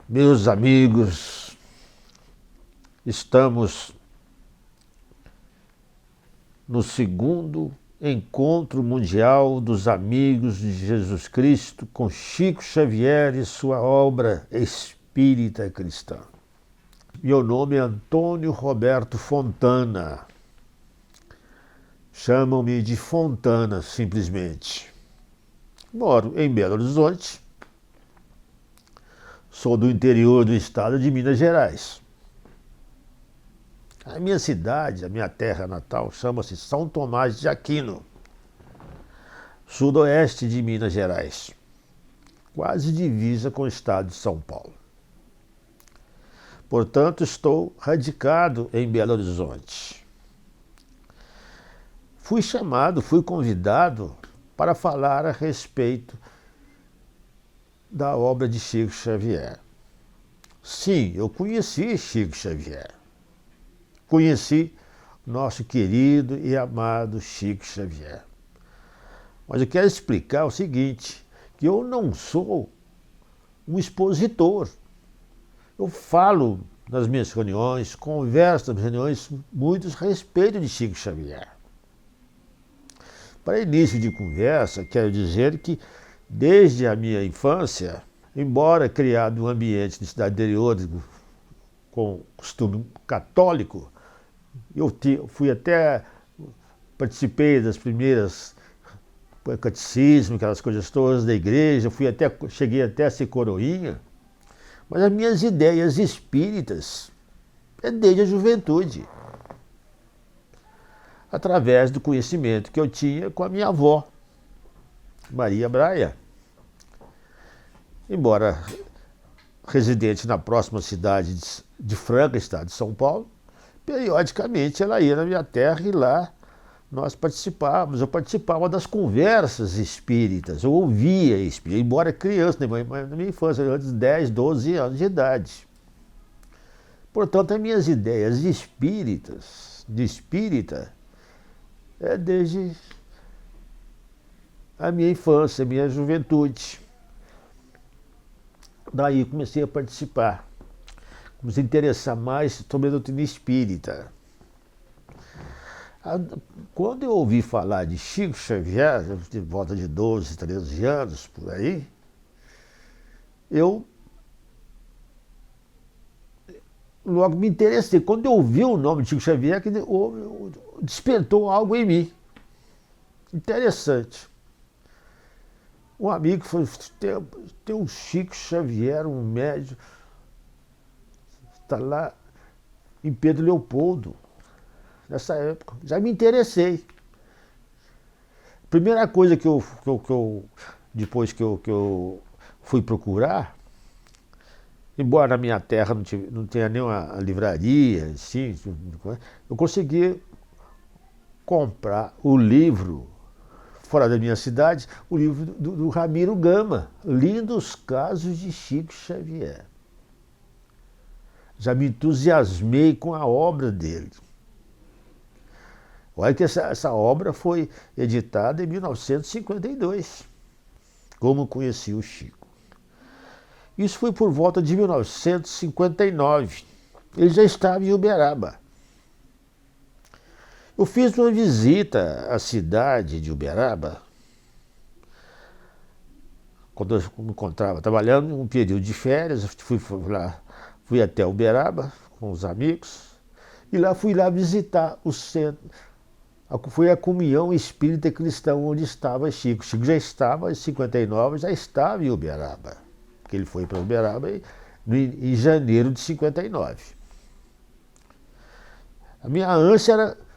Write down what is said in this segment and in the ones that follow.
Meus amigos, estamos no segundo Encontro Mundial dos Amigos de Jesus Cristo com Chico Xavier e sua obra espírita cristã. Meu nome é Antônio Roberto Fontana. Chamam-me de Fontana, simplesmente. Moro em Belo Horizonte. Sou do interior do estado de Minas Gerais. A minha cidade, a minha terra natal, chama-se São Tomás de Aquino, sudoeste de Minas Gerais, quase divisa com o estado de São Paulo. Portanto, estou radicado em Belo Horizonte. Fui convidado para falar a respeito da obra de Chico Xavier. Sim, eu conheci Chico Xavier. Conheci nosso querido e amado Chico Xavier. Mas eu quero explicar o seguinte, que eu não sou um expositor. Eu falo nas minhas reuniões, converso nas reuniões, muito a respeito de Chico Xavier. Para início de conversa, quero dizer que desde a minha infância, embora criado em um ambiente de cidade interior com costume católico, participei das primeiras catecismo, aquelas coisas todas da igreja, cheguei até a ser coroinha, mas as minhas ideias espíritas é desde a juventude, através do conhecimento que eu tinha com a minha avó, Maria Braia. Embora residente na próxima cidade de Franca, estado de São Paulo, periodicamente ela ia na minha terra e lá nós participávamos. Eu participava das conversas espíritas, eu ouvia espírita, embora criança, na minha infância, antes de 10, 12 anos de idade. Portanto, as minhas ideias de espírita, é desde a minha infância, a minha juventude. Daí comecei a participar, comecei a interessar mais sobre a doutrina espírita. Quando eu ouvi falar de Chico Xavier, de volta de 12, 13 anos, por aí, eu logo me interessei. Quando eu ouvi o nome de Chico Xavier, despertou algo em mim. Interessante. Um amigo falou, tem um Chico Xavier, um médium, está lá em Pedro Leopoldo. Nessa época, já me interessei. Primeira coisa depois que eu fui procurar, embora na minha terra não tenha nenhuma livraria, assim, eu consegui comprar o livro, fora da minha cidade, o livro do Ramiro Gama, Lindos Casos de Chico Xavier. Já me entusiasmei com a obra dele. Olha que essa obra foi editada em 1952, como conheci o Chico. Isso foi por volta de 1959. Ele já estava em Uberaba. Eu fiz uma visita à cidade de Uberaba, quando eu me encontrava trabalhando, em um período de férias, fui até Uberaba com os amigos, e fui lá visitar o centro. Foi a comunhão espírita cristã onde estava Chico. Chico já estava em 59, já estava em Uberaba, porque ele foi para Uberaba em janeiro de 59. A minha ânsia era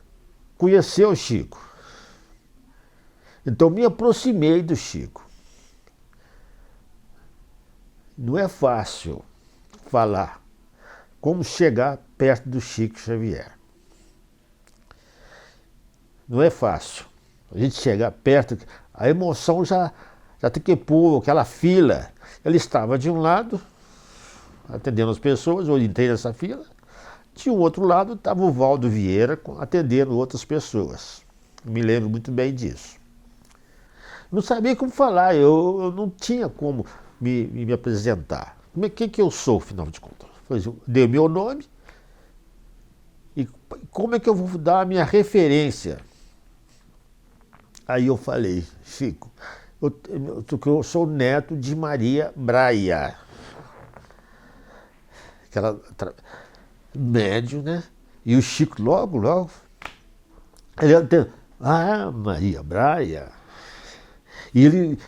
conhecer o Chico. Então me aproximei do Chico. Não é fácil falar como chegar perto do Chico Xavier. Não é fácil. A gente chegar perto, a emoção já tem que pôr aquela fila. Ele estava de um lado, atendendo as pessoas, eu entrei nessa fila. De um outro lado estava o Valdo Vieira atendendo outras pessoas. Me lembro muito bem disso. Não sabia como falar, eu não tinha como me apresentar. Quem que eu sou, afinal de contas? Eu dei meu nome, e como é que eu vou dar a minha referência? Aí eu falei, Chico, eu sou neto de Maria Braia, aquela médio, né? E o Chico logo, ele Maria Braia. E ele,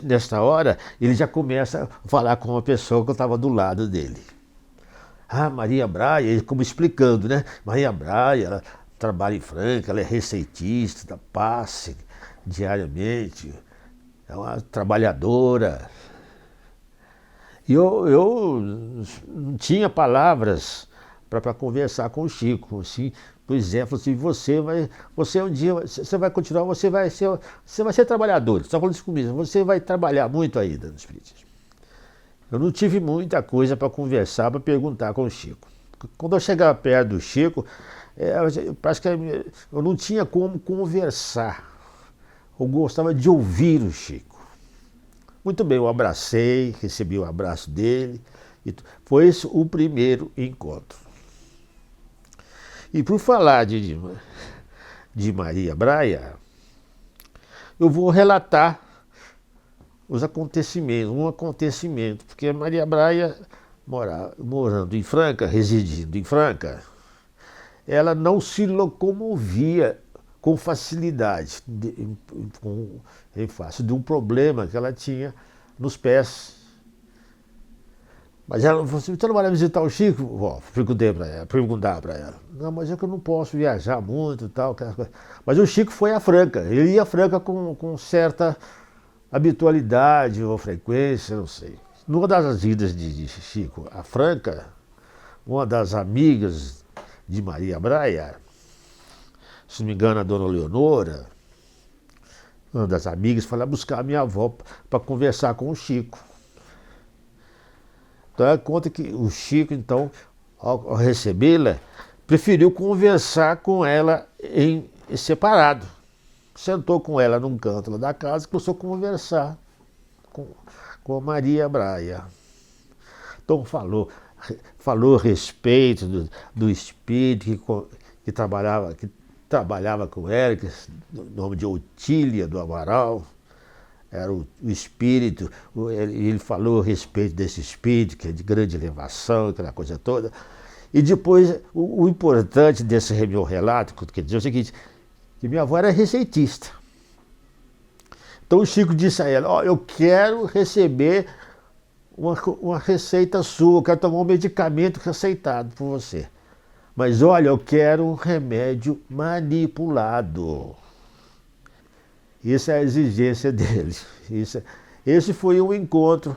nessa hora, ele já começa a falar com uma pessoa que eu estava do lado dele. Maria Braia, ele como explicando, né? Maria Braia, ela trabalha em Franca, ela é receitista, dá passe diariamente, é uma trabalhadora. E eu não tinha palavras para conversar com o Chico, assim. Pois é, falou assim, você um dia, você vai continuar, você vai ser trabalhador. Você está falando isso comigo, você vai trabalhar muito ainda no Espiritismo. Eu não tive muita coisa para conversar, para perguntar com o Chico. Quando eu chegava perto do Chico, parece que eu não tinha como conversar. Eu gostava de ouvir o Chico. Muito bem, eu abracei, recebi o abraço dele. E foi esse o primeiro encontro. E por falar de Maria Braia, eu vou relatar os acontecimentos, um acontecimento, porque Maria Braia, morando em Franca, residindo em Franca, ela não se locomovia com facilidade, em face de um problema que ela tinha nos pés. Mas ela falou assim, você não vai lá visitar o Chico? Perguntar para ela. Não, mas é que eu não posso viajar muito e tal. Mas o Chico foi a Franca. Ele ia a Franca com certa habitualidade ou frequência, não sei. Numa das idas de Chico a Franca, uma das amigas de Maria Braia, se não me engano a dona Leonora, uma das amigas, foi lá buscar a minha avó para conversar com o Chico. Então ela conta que o Chico, então, ao recebê-la, preferiu conversar com ela em separado. Sentou com ela num canto lá da casa e começou a conversar com a Maria Braia. Então falou a respeito do espírito que trabalhava com ela, que o nome de Otília do Amaral. Era o espírito, ele falou a respeito desse espírito, que é de grande elevação, aquela coisa toda. E depois, o importante desse meu relato, quer dizer o seguinte, que minha avó era receitista. Então o Chico disse a ela, eu quero receber uma receita sua, eu quero tomar um medicamento receitado por você. Mas olha, eu quero um remédio manipulado. Isso é a exigência dele. Esse foi um encontro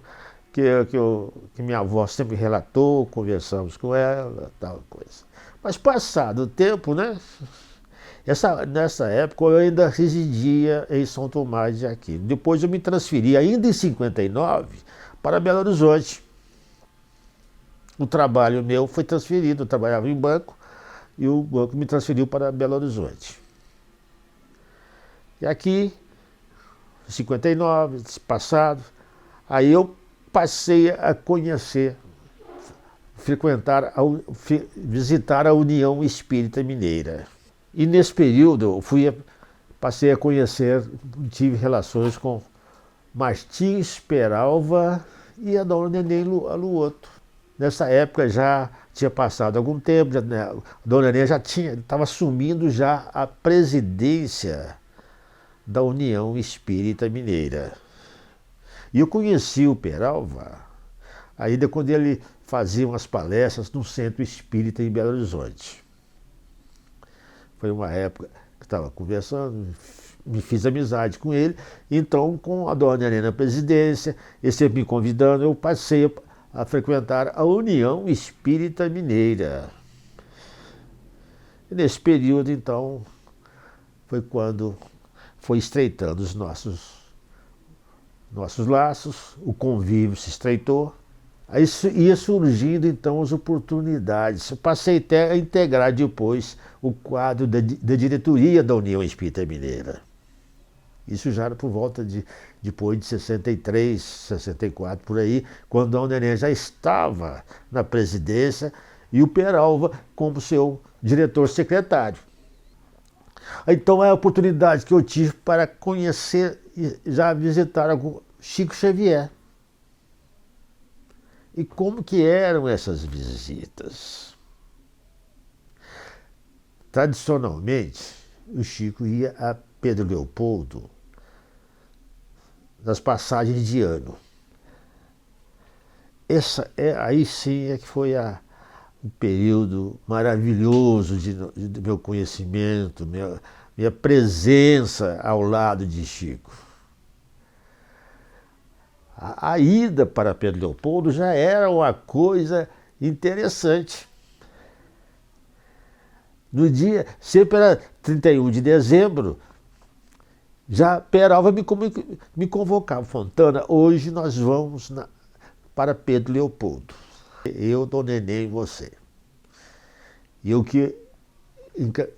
que minha avó sempre relatou, conversamos com ela, tal coisa. Mas passado o tempo, né? Nessa época eu ainda residia em São Tomás de Aquino. Depois eu me transferi, ainda em 59, para Belo Horizonte. O trabalho meu foi transferido, eu trabalhava em banco e o banco me transferiu para Belo Horizonte. E aqui, em 59, passado, aí eu passei a conhecer, visitar a União Espírita Mineira. E nesse período eu passei a conhecer, tive relações com Martins Peralva e a dona Neném Aluoto. Nessa época já tinha passado algum tempo, a dona Neném já estava assumindo já a presidência da União Espírita Mineira. E eu conheci o Peralva ainda quando ele fazia umas palestras no Centro Espírita em Belo Horizonte. Foi uma época que estava conversando, me fiz amizade com ele, então com a dona Neném na presidência, ele sempre me convidando, eu passei a frequentar a União Espírita Mineira. E nesse período, então, foi quando foi estreitando os nossos laços, o convívio se estreitou, aí ia surgindo então as oportunidades. Eu passei até a integrar depois o quadro da diretoria da União Espírita Mineira. Isso já era por volta depois de 63, 64, por aí, quando Dom Neném já estava na presidência e o Peralva como seu diretor-secretário. Então é a oportunidade que eu tive para conhecer e já visitar o Chico Xavier. E como que eram essas visitas? Tradicionalmente, o Chico ia a Pedro Leopoldo nas passagens de ano. Aí sim é que foi um período maravilhoso do meu conhecimento, minha presença ao lado de Chico. A ida para Pedro Leopoldo já era uma coisa interessante. No dia, sempre era 31 de dezembro, já Peralva me convocava. Fontana, hoje nós vamos para Pedro Leopoldo. Eu, Dom Neném e você. E eu que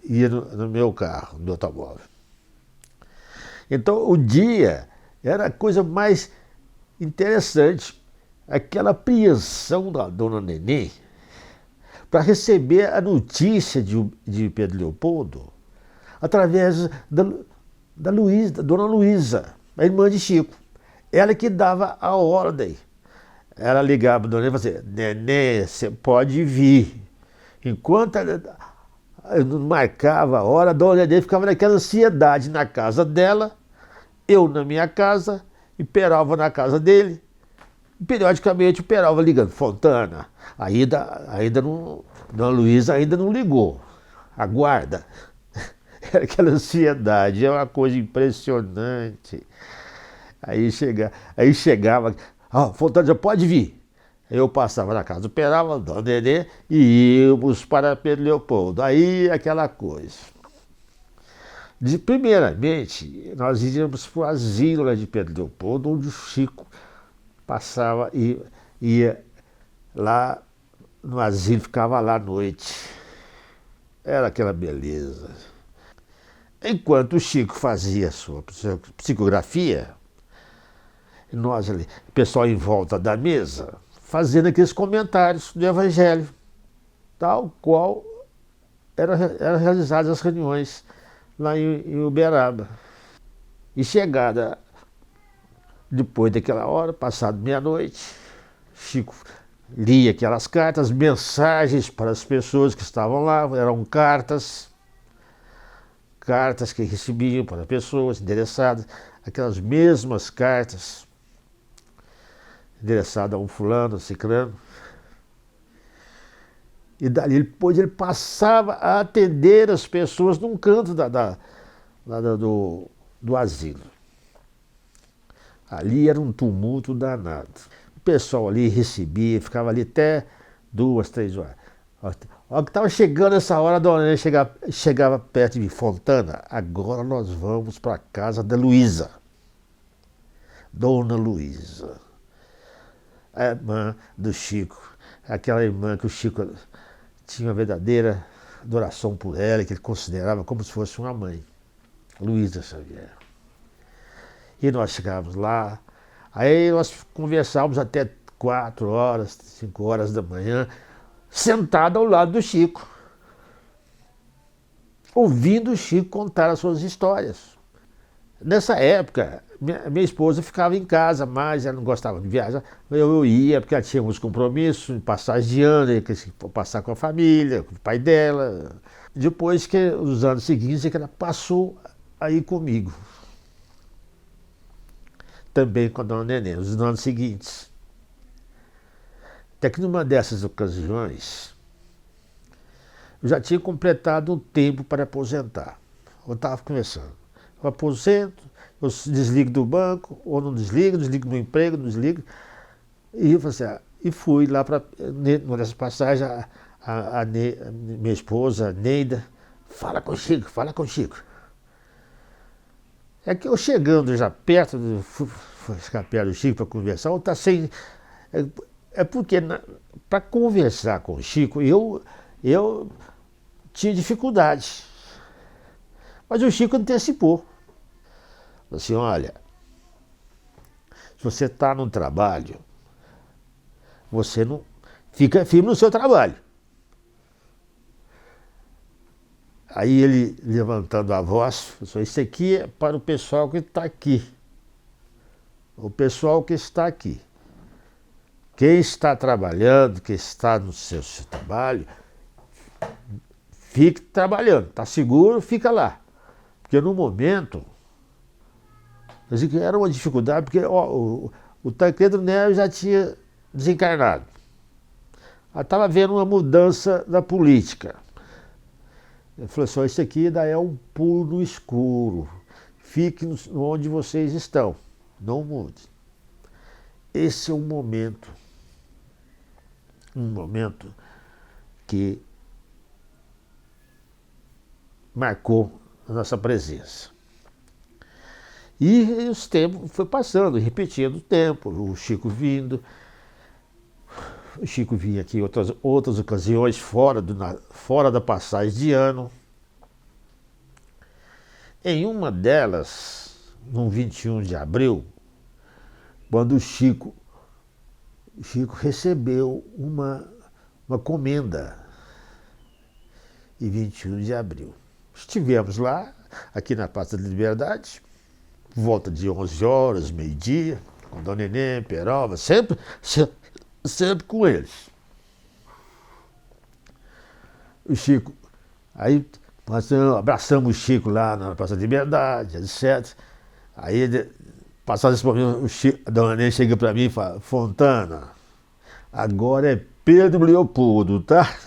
ia no meu carro, no automóvel. Então o dia era a coisa mais interessante. Aquela apreensão da Dona Neném para receber a notícia de Pedro Leopoldo através da Dona Luísa, a irmã de Chico. Ela que dava a ordem. Ela ligava para a Dona Neném e falava assim, Neném, você pode vir. Enquanto ela não marcava a hora, a Dona Neném ficava naquela ansiedade na casa dela, eu na minha casa e Peralva na casa dele. Periodicamente o Peralva ligando, Fontana, ainda não, Dona Luísa ainda não ligou, aguarda. Era aquela ansiedade, é uma coisa impressionante. Aí chegava, Fontana já pode vir. Eu passava na casa do Peralva, Dona Nenê, e íamos para Pedro Leopoldo. Aí aquela coisa. Primeiramente, nós íamos para o asilo lá de Pedro Leopoldo, onde o Chico passava e ia lá no asilo, ficava lá à noite. Era aquela beleza. Enquanto o Chico fazia a sua psicografia, nós ali, o pessoal em volta da mesa, fazendo aqueles comentários do Evangelho, tal qual eram realizadas as reuniões lá em Uberaba. E chegada depois daquela hora, passado meia-noite, Chico lia aquelas cartas, mensagens para as pessoas que estavam lá, eram cartas que recebiam para pessoas interessadas, aquelas mesmas cartas endereçadas a um fulano, a ciclano. E dali depois ele passava a atender as pessoas num canto do asilo. Ali era um tumulto danado. O pessoal ali recebia, ficava ali até 2, 3 horas. Ó, que estava chegando essa hora, a Dona Nenê chegava perto de mim, Fontana, agora nós vamos para a casa da Luísa. Dona Luísa, a irmã do Chico, aquela irmã que o Chico tinha uma verdadeira adoração por ela, que ele considerava como se fosse uma mãe, Luísa Xavier. E nós chegávamos lá, aí nós conversávamos até 4 horas, 5 horas da manhã, sentado ao lado do Chico, ouvindo o Chico contar as suas histórias. Nessa época, minha esposa ficava em casa, mas ela não gostava de viajar. Eu ia, porque ela tinha uns compromissos, passagem de ano, passar com a família, com o pai dela. Depois que, os anos seguintes, é que ela passou a ir comigo. Também com a Dona Nenê, nos anos seguintes. Até que numa dessas ocasiões, eu já tinha completado um tempo para aposentar. Eu estava começando. Eu aposento, eu desligo do banco, ou não desligo do meu emprego, não desligo. E eu falei assim, e fui lá para, numa dessas passagens, minha esposa, a Neida, fala com o Chico, fala com o Chico. É que eu chegando já perto, ficar perto do Chico para conversar, eu tá sem... É porque para conversar com o Chico, eu tinha dificuldade. Mas o Chico antecipou. Assim, olha, se você está no trabalho, você não fica firme no seu trabalho. Aí ele, levantando a voz, falou: isso aqui é para o pessoal que está aqui. O pessoal que está aqui. Quem está trabalhando, quem está no seu trabalho, fique trabalhando. Está seguro, fica lá. Porque no momento, era uma dificuldde, porque o Tancredo Neves já tinha desencarnado. Estava havendo uma mudança da política. Ele falou assim: isso aqui ainda é um pulo no escuro. Fique onde vocês estão. Não mude. Esse é um momento que marcou a nossa presença. E os tempos foi passando, repetindo o tempo, o Chico vindo. O Chico vinha aqui em outras ocasiões, fora da passagem de ano. Em uma delas, no 21 de abril, quando o Chico recebeu uma comenda, em 21 de abril. Estivemos lá, aqui na Praça da Liberdade, por volta de 11 horas, meio-dia, com Dona Neném, Perova, sempre com eles. O Chico, aí nós abraçamos o Chico lá na Praça da Liberdade, etc. Aí, passado esse momento, a Dona Neném chega para mim e fala: Fontana, agora é Pedro Leopoldo, tá?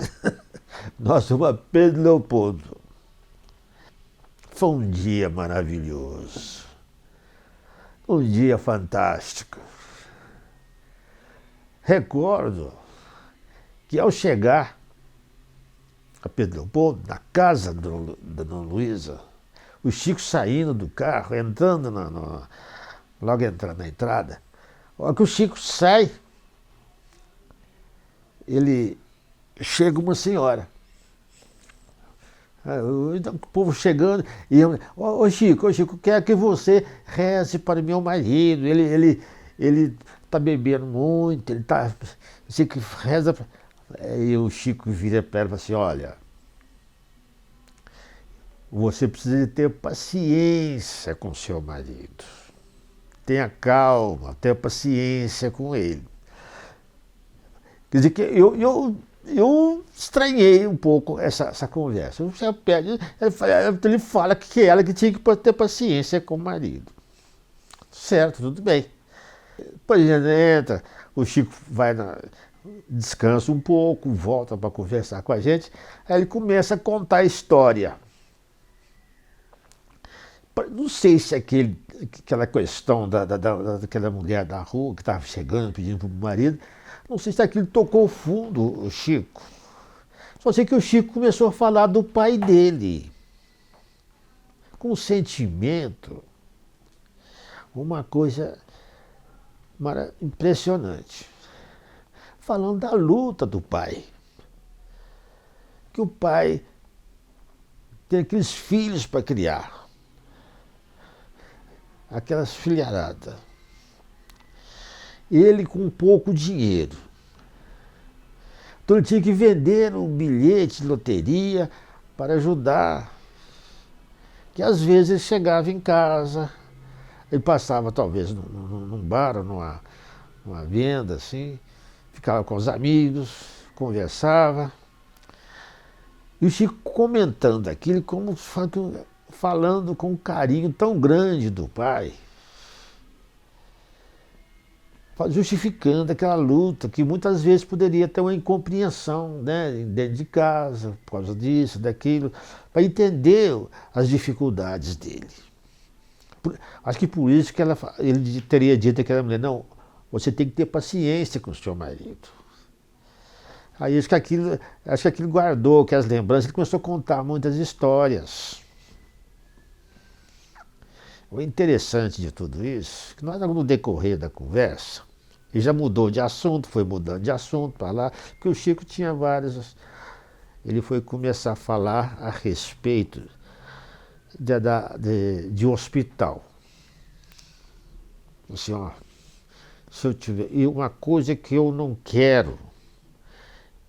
Nós somos Pedro Leopoldo. Foi um dia maravilhoso. Um dia fantástico. Recordo que ao chegar a Pedro Leopoldo, na casa da Dona Luísa, o Chico saindo do carro, entrando logo entrando na entrada, a hora que o Chico sai, ele chega uma senhora. Então, o povo chegando, e eu: ô Chico, quero que você reze para o meu marido, ele está bebendo muito, ele está. Você que reza. Aí o Chico vira para ela e fala assim: olha, você precisa ter paciência com seu marido. Tenha calma, tenha paciência com ele. Quer dizer que eu estranhei um pouco essa conversa. Ele fala que ela que tinha que ter paciência com o marido. Certo, tudo bem. Depois entra, o Chico descansa um pouco, volta para conversar com a gente. Aí ele começa a contar a história. Não sei se aquela questão daquela mulher da rua que estava chegando, pedindo para o marido, não sei se aquilo tocou fundo o Chico. Só sei que o Chico começou a falar do pai dele, com um sentimento, uma coisa impressionante. Falando da luta do pai. Que o pai tem aqueles filhos para criar, aquelas filharadas. Ele com pouco dinheiro. Então ele tinha que vender um bilhete de loteria para ajudar. Que às vezes ele chegava em casa, ele passava talvez num bar ou numa venda assim, ficava com os amigos, conversava. E o Chico comentando aquilo, como falando com um carinho tão grande do pai, justificando aquela luta que muitas vezes poderia ter uma incompreensão, né, dentro de casa, por causa disso, daquilo, para entender as dificuldades dele. Acho que por isso que ele teria dito àquela mulher: não, você tem que ter paciência com o seu marido. Aí acho que aquilo guardou aquelas lembranças, ele começou a contar muitas histórias. O interessante de tudo isso, que nós, no decorrer da conversa, ele já mudou de assunto, foi mudando de assunto para lá, porque o Chico tinha vários. Ele foi começar a falar a respeito de um hospital. Assim, ó, se eu tiver. E uma coisa que eu não quero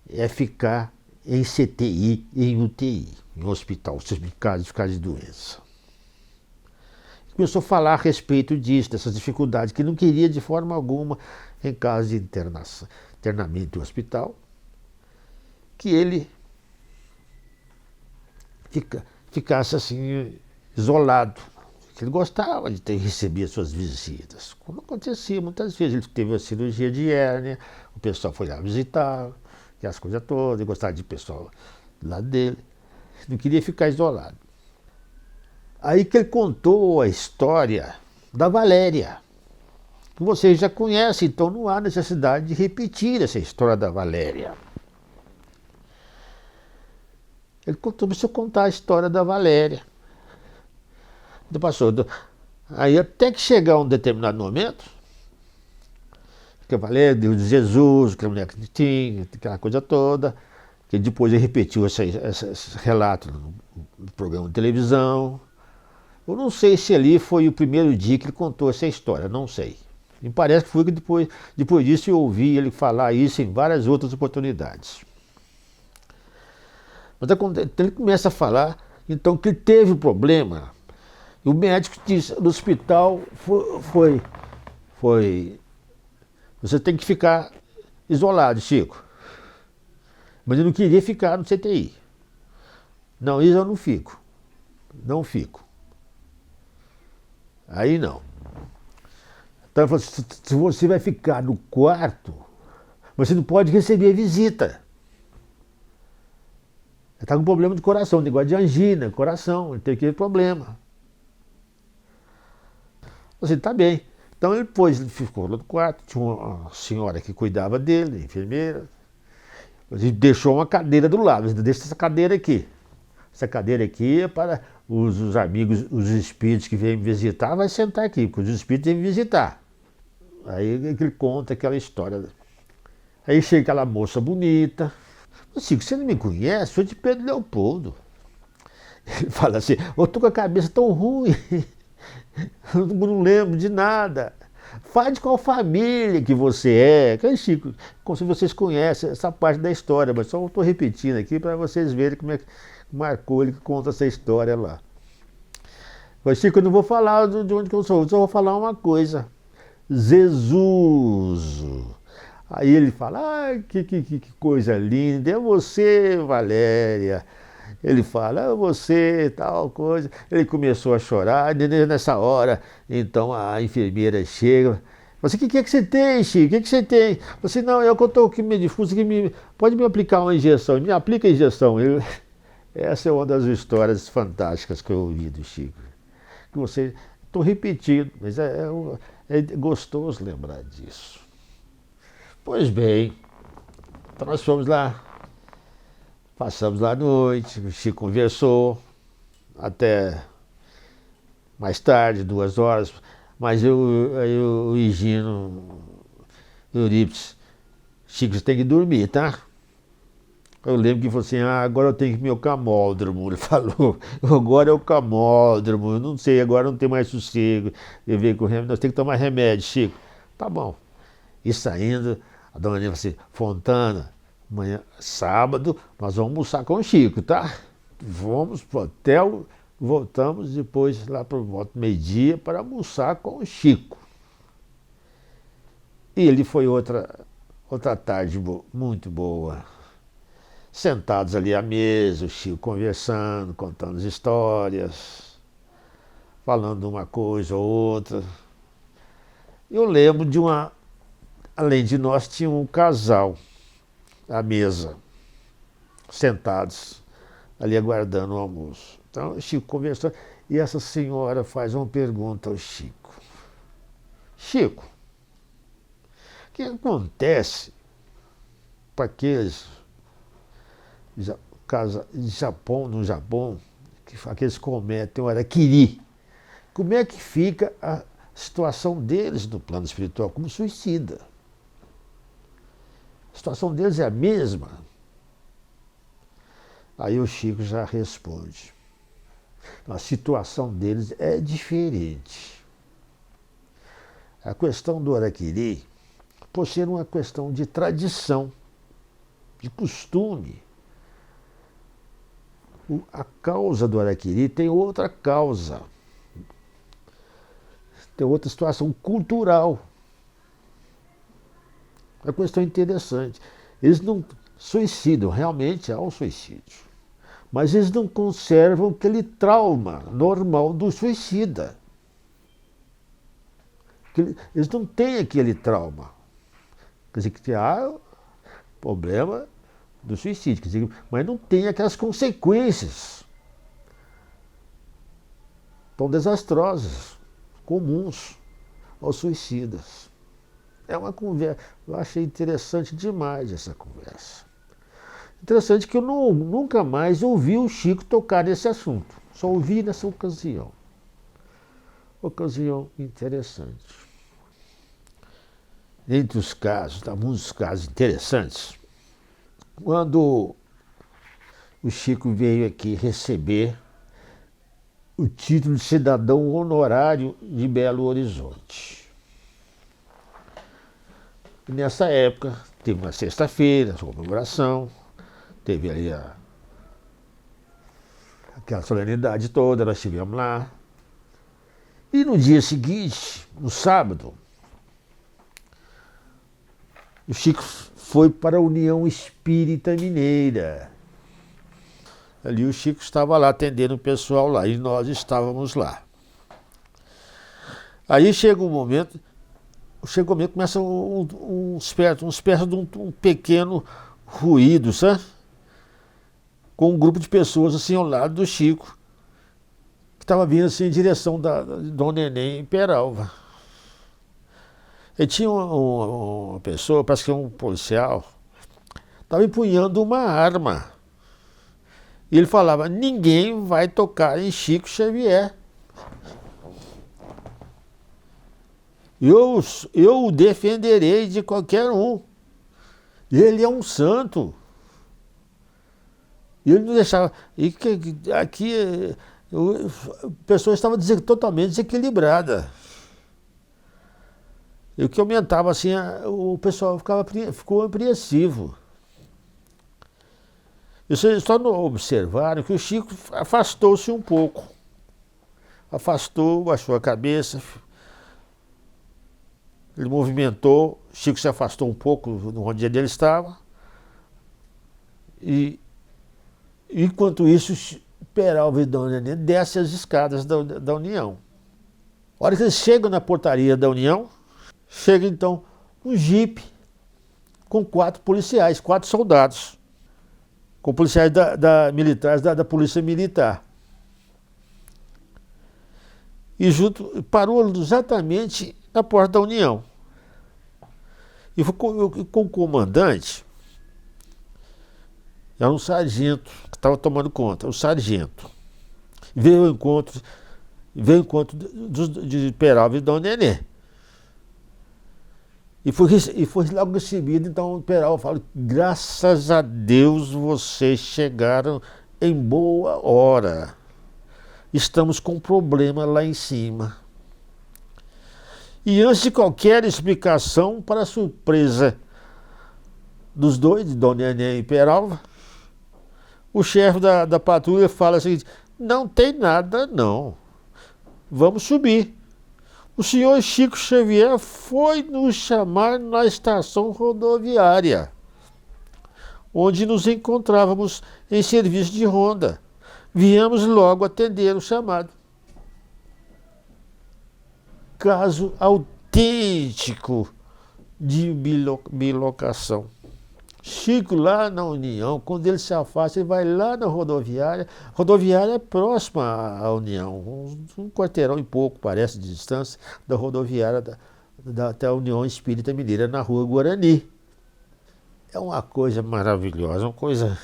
é ficar em CTI, em UTI, em hospital, se me ficar de doença. Começou a falar a respeito disso, dessas dificuldades, que não queria de forma alguma, em caso de internamento em hospital, que ele ficasse assim, isolado. Ele gostava de receber suas visitas. Como acontecia muitas vezes, ele teve a cirurgia de hérnia, o pessoal foi lá visitar, e as coisas todas, ele gostava de pessoal do lado dele, não queria ficar isolado. Aí que ele contou a história da Valéria, que vocês já conhecem, então não há necessidade de repetir essa história da Valéria. Ele começou a contar a história da Valéria. Aí até que chegar um determinado momento, que a Valéria, Deus de Jesus, que a mulher que tinha, aquela coisa toda, que depois ele repetiu esse relato no programa de televisão. Eu não sei se ali foi o primeiro dia que ele contou essa história, não sei. Me parece que foi que depois disso eu ouvi ele falar isso em várias outras oportunidades. Mas ele começa a falar, então, que ele teve um problema. E o médico disse, no hospital, você tem que ficar isolado, Chico. Mas eu não queria ficar no CTI. Não, isso eu não fico. Não fico. Aí não. Então ele falou, se você vai ficar no quarto, você não pode receber visita. Ele está com problema de coração, negócio de angina, coração, ele tem aquele problema. Assim, tá bem. Então ele ficou no quarto, tinha uma senhora que cuidava dele, enfermeira. Ele deixou uma cadeira do lado, deixa essa cadeira aqui. Essa cadeira aqui é para os amigos, os espíritos que vêm me visitar, vai sentar aqui, porque os espíritos vêm me visitar. Aí ele conta aquela história. Aí chega aquela moça bonita. Chico, você não me conhece? Sou de Pedro Leopoldo. Ele fala assim, eu tô com a cabeça tão ruim, eu não lembro de nada. Fale de qual família que você é. Chico, como se vocês conhecem essa parte da história, mas só estou repetindo aqui para vocês verem como é que marcou ele que conta essa história lá. Mas, Chico, eu não vou falar de onde que eu sou, só vou falar uma coisa. Jesus. Aí ele fala, que coisa linda, é você, Valéria. Ele fala, é você, tal coisa. Ele começou a chorar, nessa hora, então a enfermeira chega. Você, o que é que você tem, Chico? O que você tem? Você, não, eu que estou aqui meio difuso, pode me aplicar uma injeção. Me aplica a injeção. Essa é uma das histórias fantásticas que eu ouvi do Chico. Que você, estou repetindo, mas é gostoso lembrar disso. Pois bem, então nós fomos lá, passamos lá à noite, o Chico conversou até mais tarde, 2 horas, mas aí o Higino, o Eurípides, Chico, você tem que dormir, tá? Eu lembro que falou assim, agora eu tenho que ir meu camódromo. Ele falou, agora é o camódromo, eu não sei, agora não tem mais sossego. Eu veio com o remédio, nós temos que tomar remédio, Chico. Tá bom. E saindo, a dona Nina falou assim, Fontana, amanhã, sábado, nós vamos almoçar com o Chico, tá? Vamos pro hotel, voltamos depois lá por volta do meio-dia para almoçar com o Chico. E ele foi outra tarde muito boa. Sentados ali à mesa, o Chico conversando, contando as histórias, falando uma coisa ou outra. Eu lembro de além de nós, tinha um casal à mesa, sentados ali aguardando o almoço. Então o Chico conversou e essa senhora faz uma pergunta ao Chico. Chico, o que acontece para aqueles no Japão, aqueles cometem o Harakiri? Como é que fica a situação deles no plano espiritual como suicida? A situação deles é a mesma? Aí o Chico já responde. A situação deles é diferente. A questão do Araquiri, por ser uma questão de tradição, de costume, a causa do Araquiri tem outra causa, tem outra situação cultural. É uma questão interessante. Eles não suicidam, realmente há um suicídio, mas eles não conservam aquele trauma normal do suicida. Eles não têm aquele trauma. Quer dizer, que há problema do suicídio, quer dizer, mas não tem aquelas consequências tão desastrosas, comuns aos suicidas. É uma conversa, eu achei interessante demais essa conversa. Interessante que eu nunca mais ouvi o Chico tocar nesse assunto, só ouvi nessa ocasião. Ocasião interessante. Entre os casos, há muitos casos interessantes. Quando o Chico veio aqui receber o título de cidadão honorário de Belo Horizonte. E nessa época, teve uma sexta-feira, a comemoração, teve ali aquela solenidade toda, nós estivemos lá. E no dia seguinte, no sábado, o Chico foi para a União Espírita Mineira. Ali o Chico estava lá atendendo o pessoal lá e nós estávamos lá. Aí chega um momento, começa uma espécie de um pequeno ruído, sabe? Com um grupo de pessoas assim ao lado do Chico, que estava vindo assim em direção da Dom Neném em Peralva. E tinha uma pessoa, parece que é um policial, estava empunhando uma arma. E ele falava, ninguém vai tocar em Chico Xavier. Eu o defenderei de qualquer um. Ele é um santo. E ele não deixava. E aqui a pessoa estava totalmente desequilibrada. E o que aumentava assim, o pessoal ficou apreensivo. E vocês só não observaram que o Chico afastou-se um pouco. Afastou, baixou a cabeça. Ele movimentou, Chico se afastou um pouco onde ele estava. E enquanto isso, Peralva e Dom Nenê descem as escadas da União. A hora que eles chegam na portaria da União, chega então um jipe com 4 policiais, 4 soldados, com policiais militares da Polícia Militar. E parou exatamente na porta da União. E com o comandante, era um sargento que estava tomando conta, o sargento. Veio ao encontro de Peralva e Dom Nenê. E foi logo recebido, então o Peralva fala, graças a Deus vocês chegaram em boa hora. Estamos com um problema lá em cima. E antes de qualquer explicação, para a surpresa dos dois, de Dom Nenê e Peralva, o chefe da patrulha fala assim, não tem nada não, vamos subir. O senhor Chico Xavier foi nos chamar na estação rodoviária, onde nos encontrávamos em serviço de ronda. Viemos logo atender o chamado. Caso autêntico de bilocação. Chico lá na União, quando ele se afasta, ele vai lá na rodoviária. A rodoviária é próxima à União, um quarteirão e pouco, parece, de distância, da rodoviária até a União Espírita Mineira, na Rua Guarani. É uma coisa maravilhosa, uma coisa...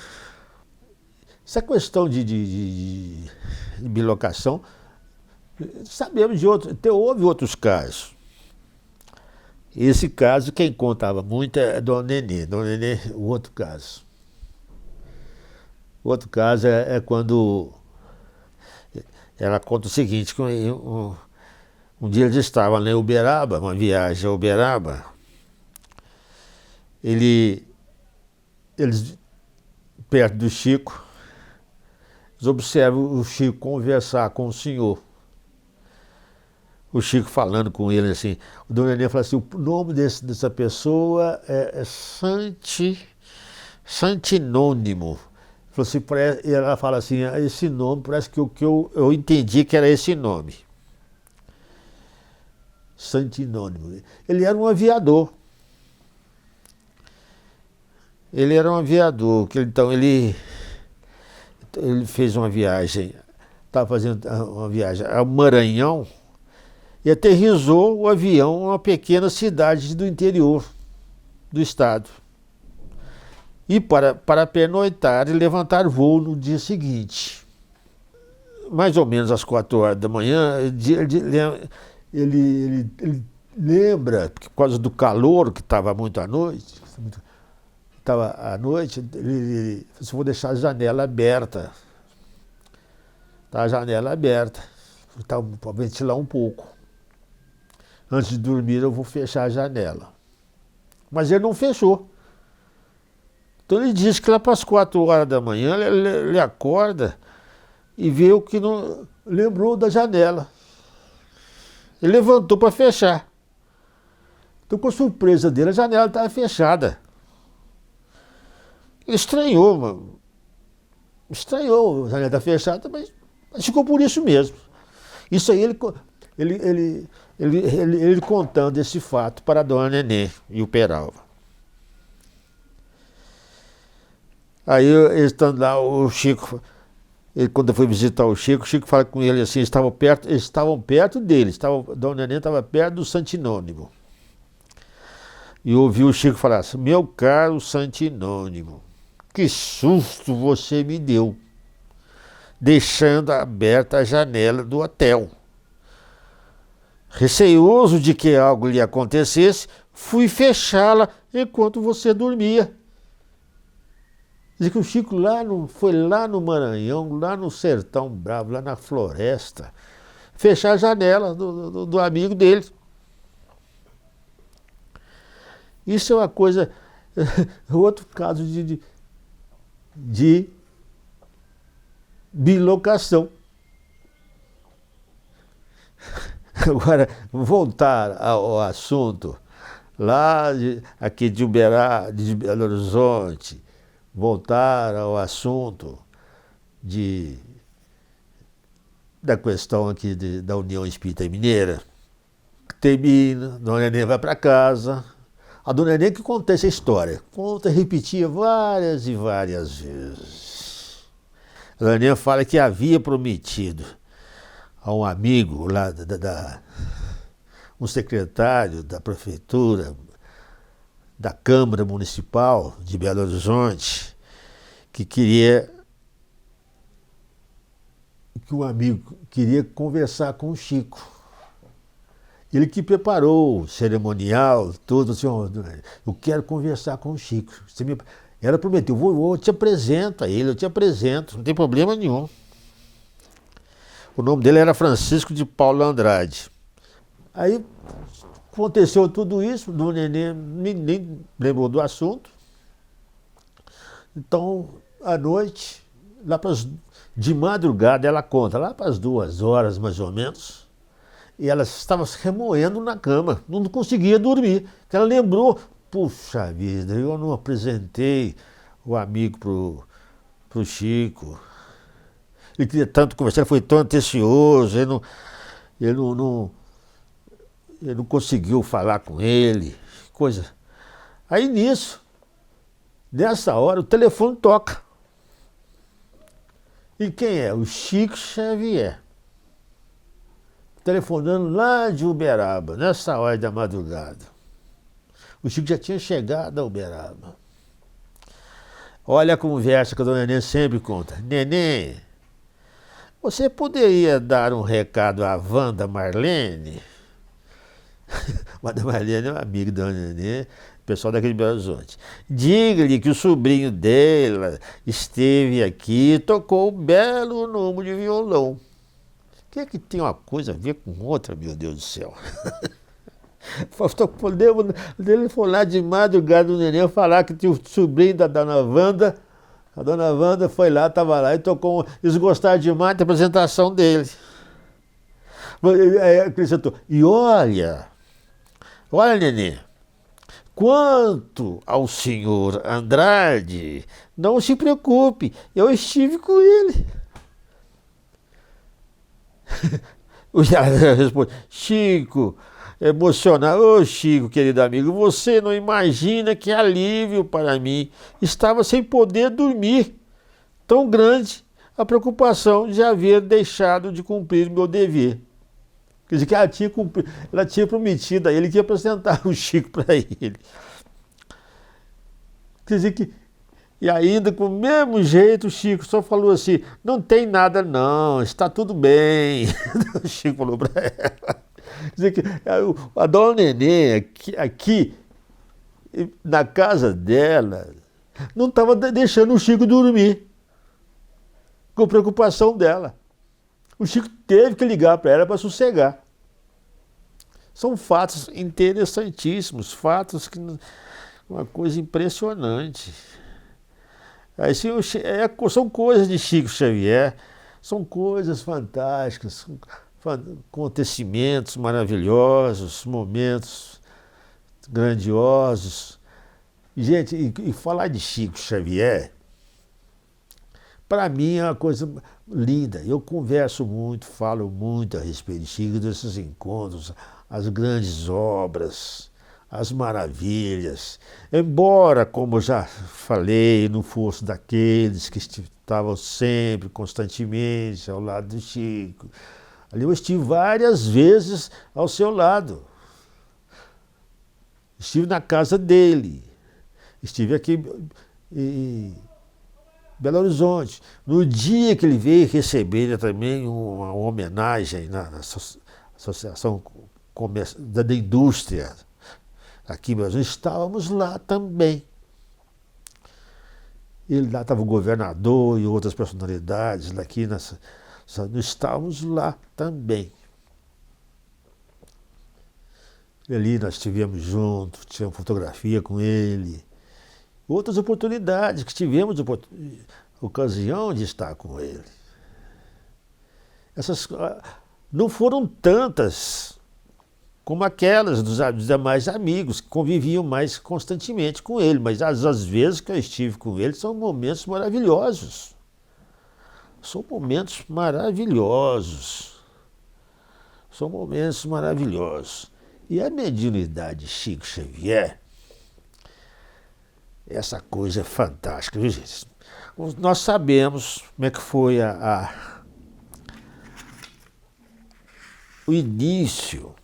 Essa questão de bilocação, sabemos de outros, houve outros casos. Esse caso, quem contava muito é Dom Nenê. Dom Nenê, o outro caso. O outro caso é quando ela conta o seguinte, que um Um dia eles estavam em Uberaba, uma viagem a Uberaba. Eles, perto do Chico, eles observam o Chico conversar com o senhor. O Chico falando com ele assim, o Dona Nenê fala assim, o nome dessa pessoa é Santinônimo. Assim, ela fala assim, esse nome, parece que eu entendi que era esse nome. Santinônimo. Ele era um aviador. Então ele fez uma viagem, estava fazendo uma viagem ao Maranhão, e aterrissou o avião em uma pequena cidade do interior do estado. E para pernoitar e levantar voo no dia seguinte. Mais ou menos às 4 horas da manhã, ele lembra, por causa do calor que estava muito à noite, ele falou, vou deixar a janela aberta. Tá a janela aberta, para ventilar um pouco. Antes de dormir eu vou fechar a janela. Mas ele não fechou. Então ele disse que lá para as 4 horas da manhã ele acorda e vê o que não lembrou da janela. Ele levantou para fechar. Então, com a surpresa dele, a janela estava fechada. Ele estranhou, mano. Estranhou, a janela está fechada, mas ficou por isso mesmo. Isso aí ele contando esse fato para a Dona Nenê e o Peralva. Aí, estando lá, o Chico, quando eu fui visitar o Chico fala com ele assim, eles estavam perto dele, a Dona Nenê estava perto do Santinônimo. E ouvi o Chico falar assim, meu caro Santinônimo, que susto você me deu, deixando aberta a janela do hotel. Receioso de que algo lhe acontecesse, fui fechá-la enquanto você dormia. Diz que o Chico foi lá no Maranhão, lá no Sertão Bravo, lá na floresta, fechar a janela do amigo dele. Isso é uma coisa, outro caso de bilocação. Agora, voltar ao assunto, aqui de Uberaba, de Belo Horizonte, voltar ao assunto da questão aqui da União Espírita Mineira. Termina, a Dona Nenê vai para casa. A Dona Nenê que conta essa história. Conta e repetia várias e várias vezes. A Dona Nenê fala que havia prometido a um amigo lá, um secretário da prefeitura, da Câmara Municipal de Belo Horizonte, que um amigo queria conversar com o Chico. Ele que preparou o cerimonial, tudo, assim, eu quero conversar com o Chico. Ela prometeu, eu te apresento a ele, eu te apresento, não tem problema nenhum. O nome dele era Francisco de Paula Andrade. Aí aconteceu tudo isso, Dona Nenê nem lembrou do assunto. Então, à noite, de madrugada, ela conta, lá para as 2 horas mais ou menos, e ela estava se remoendo na cama, não conseguia dormir. Ela lembrou, puxa vida, eu não apresentei o amigo pro Chico. Ele queria tanto conversar, ele foi tão atencioso, ele não conseguiu falar com ele, coisa. Aí nessa hora, o telefone toca. E quem é? O Chico Xavier. Telefonando lá de Uberaba, nessa hora da madrugada. O Chico já tinha chegado a Uberaba. Olha a conversa que a Dona Nenê sempre conta. Nenê, você poderia dar um recado à Wanda Marlene? Wanda Marlene é uma amiga da Dona Nenê, pessoal daqui de Belo Horizonte. Diga-lhe que o sobrinho dela esteve aqui e tocou um belo número de violão. que é que tem uma coisa a ver com outra, meu Deus do céu? Podemos dele foi lá de madrugada o neném falar que tinha o sobrinho da dona Wanda. A dona Wanda foi lá, estava lá e tocou. Eles gostaram demais da apresentação dele. Aí acrescentou, e olha, neném, quanto ao senhor Andrade, não se preocupe, eu estive com ele. O Jardim responde, Chico, emocionado, ô Chico, querido amigo, você não imagina que alívio para mim. Estava sem poder dormir, tão grande a preocupação de haver deixado de cumprir meu dever. Quer dizer que ela tinha prometido a ele que ia apresentar o Chico para ele. Quer dizer que, e ainda com o mesmo jeito o Chico só falou assim, não tem nada não, está tudo bem. O Chico falou para ela. Quer dizer que a dona Nenê aqui na casa dela não estava deixando o Chico dormir com preocupação dela. O Chico teve que ligar para ela para sossegar. São fatos interessantíssimos, fatos que uma coisa impressionante. Assim, são coisas de Chico Xavier, são coisas fantásticas, acontecimentos maravilhosos, momentos grandiosos. Gente, e falar de Chico Xavier, para mim é uma coisa linda. Eu converso muito, falo muito a respeito de Chico, desses encontros, as grandes obras, as maravilhas. Embora, como eu já falei, não fosse daqueles que estavam sempre, constantemente ao lado do Chico. Ali eu estive várias vezes ao seu lado. Estive na casa dele. Estive aqui em Belo Horizonte. No dia que ele veio receber também uma homenagem na Associação da Indústria aqui, mas estávamos lá também. Ele lá estava o governador e outras personalidades daqui, nós estávamos lá também. E ali nós estivemos juntos, tivemos fotografia com ele. Outras oportunidades que tivemos ocasião de estar com ele. Essas não foram tantas como aquelas dos demais amigos que conviviam mais constantemente com ele, mas as vezes que eu estive com ele são momentos maravilhosos. São momentos maravilhosos. São momentos maravilhosos. E a mediunidade de Chico Xavier, essa coisa é fantástica, viu, gente? Nós sabemos como é que foi o início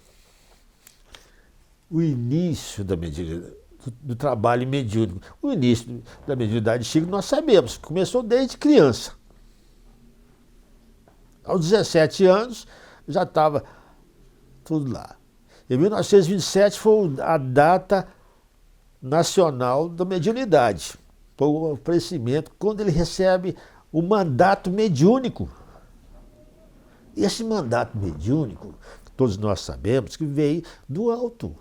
da mediunidade, do trabalho mediúnico. O início da mediunidade de Chico nós sabemos, começou desde criança. Aos 17 anos já estava tudo lá. Em 1927 foi a data nacional da mediunidade. Foi o oferecimento quando ele recebe o mandato mediúnico. E esse mandato mediúnico, todos nós sabemos que veio do alto.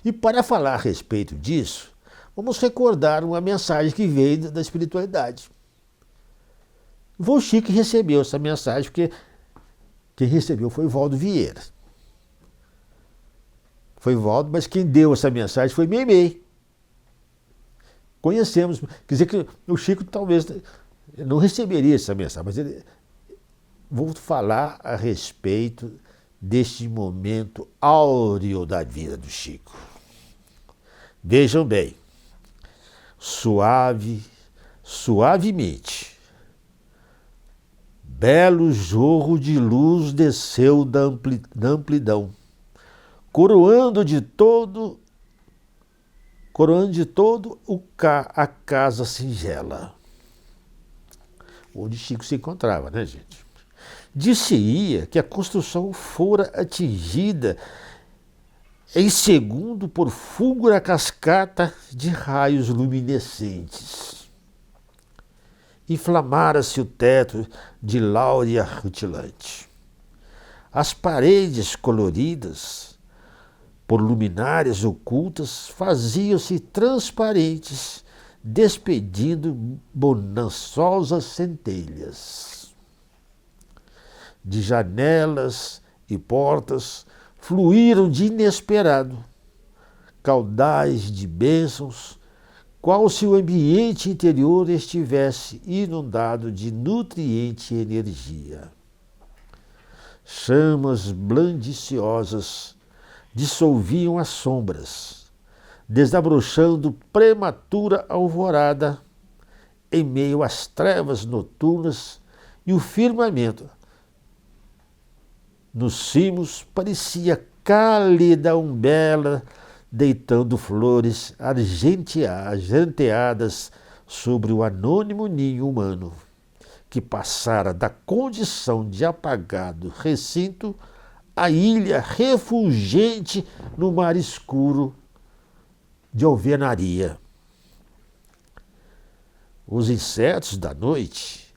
E para falar a respeito disso, vamos recordar uma mensagem que veio da espiritualidade. Foi o Chico que recebeu essa mensagem, porque quem recebeu foi o Valdo Vieira. Foi Valdo, mas quem deu essa mensagem foi Meimei. Conhecemos, quer dizer que o Chico talvez não receberia essa mensagem, mas vou falar a respeito deste momento áureo da vida do Chico. Vejam bem, suavemente, belo jorro de luz desceu da amplidão, coroando de todo a casa singela, onde Chico se encontrava, né, gente? Disse-ia que a construção fora atingida em segundo por fulgura cascata de raios luminescentes. inflamara-se o teto de láurea rutilante. As paredes coloridas por luminárias ocultas faziam-se transparentes, despedindo bonançosas centelhas. De janelas e portas fluíram de inesperado caudais de bênçãos, qual se o ambiente interior estivesse inundado de nutriente energia. Chamas blandiciosas dissolviam as sombras, desabrochando prematura alvorada em meio às trevas noturnas, e o firmamento nos cimos parecia cálida umbela, deitando flores argenteadas sobre o anônimo ninho humano, que passara da condição de apagado recinto à ilha refulgente no mar escuro de alvenaria. Os insetos da noite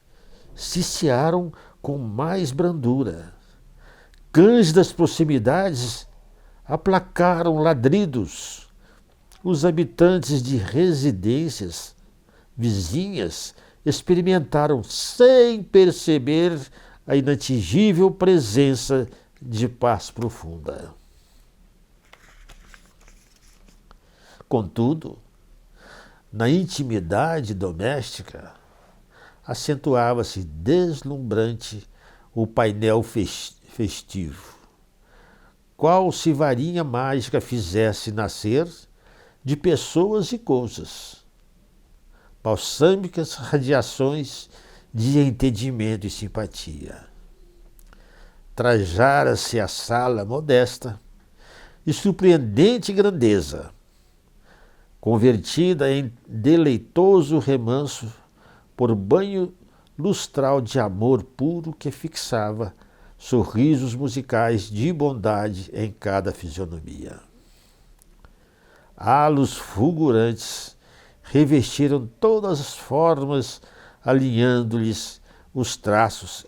ciciaram com mais brandura. Cães das proximidades aplacaram ladridos. Os habitantes de residências vizinhas experimentaram sem perceber a inatingível presença de paz profunda. Contudo, na intimidade doméstica, acentuava-se deslumbrante o painel festivo, qual se varinha mágica fizesse nascer de pessoas e coisas, balsâmicas radiações de entendimento e simpatia. Trajara-se a sala modesta de surpreendente grandeza, convertida em deleitoso remanso por banho lustral de amor puro que fixava sorrisos musicais de bondade em cada fisionomia. Halos fulgurantes revestiram todas as formas, alinhando-lhes os traços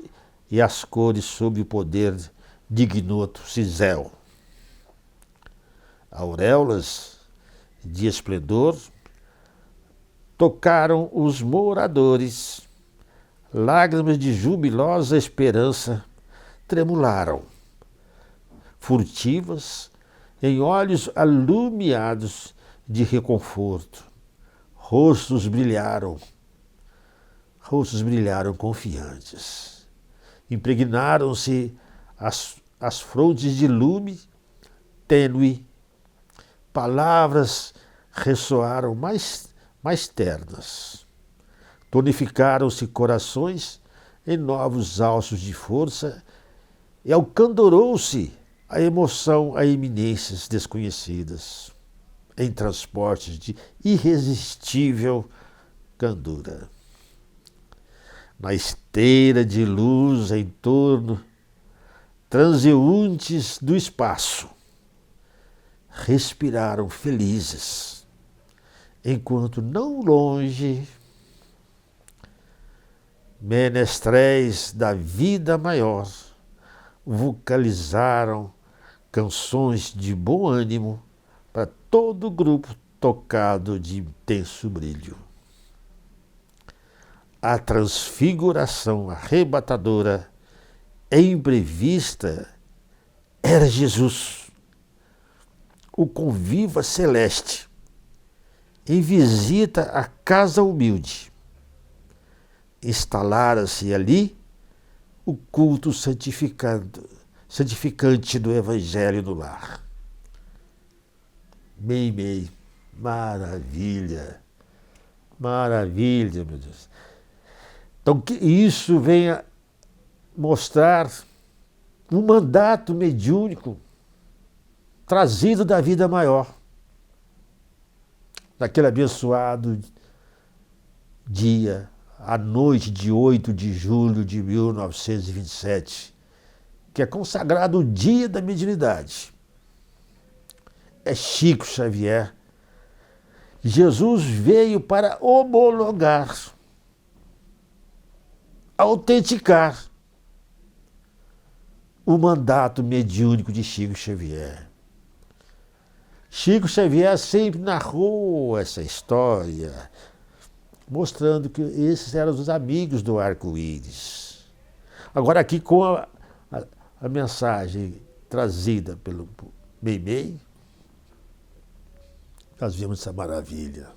e as cores sob o poder de ignoto cisel. Auréolas de esplendor tocaram os moradores, lágrimas de jubilosa esperança tremularam, furtivas, em olhos alumiados de reconforto. Rostos brilharam confiantes. Impregnaram-se as frontes de lume tênue. Palavras ressoaram mais ternas. Tonificaram-se corações em novos alços de força e alcandorou-se a emoção a eminências desconhecidas, em transportes de irresistível candura. Na esteira de luz em torno, transeuntes do espaço respiraram felizes, enquanto não longe menestréis da vida maior vocalizaram canções de bom ânimo para todo o grupo tocado de intenso brilho. A transfiguração arrebatadora e imprevista era Jesus, o conviva celeste, em visita à casa humilde. Instalara-se ali o culto santificante do Evangelho no lar. Mei, maravilha, maravilha, meu Deus. Então, que isso venha mostrar um mandato mediúnico trazido da vida maior, daquele abençoado dia, a noite de 8 de julho de 1927, que é consagrado o Dia da Mediunidade. É Chico Xavier. Jesus veio para homologar autenticar o mandato mediúnico de Chico Xavier. Chico Xavier sempre narrou essa história, mostrando que esses eram os amigos do arco-íris. Agora aqui com a mensagem trazida pelo Meimei, nós vimos essa maravilha.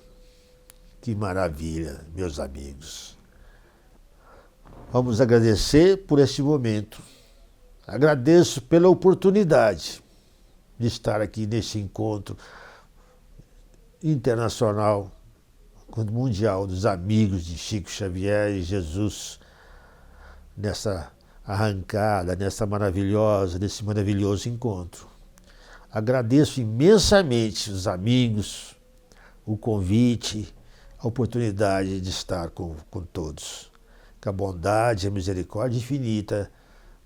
Que maravilha, meus amigos. Vamos agradecer por este momento. Agradeço pela oportunidade de estar aqui nesse encontro internacional, mundial dos amigos de Chico Xavier e Jesus, nessa arrancada, nesse maravilhoso encontro. Agradeço imensamente os amigos, o convite, a oportunidade de estar com todos. Que a bondade e a misericórdia infinita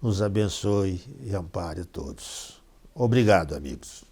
nos abençoe e ampare a todos. Obrigado, amigos.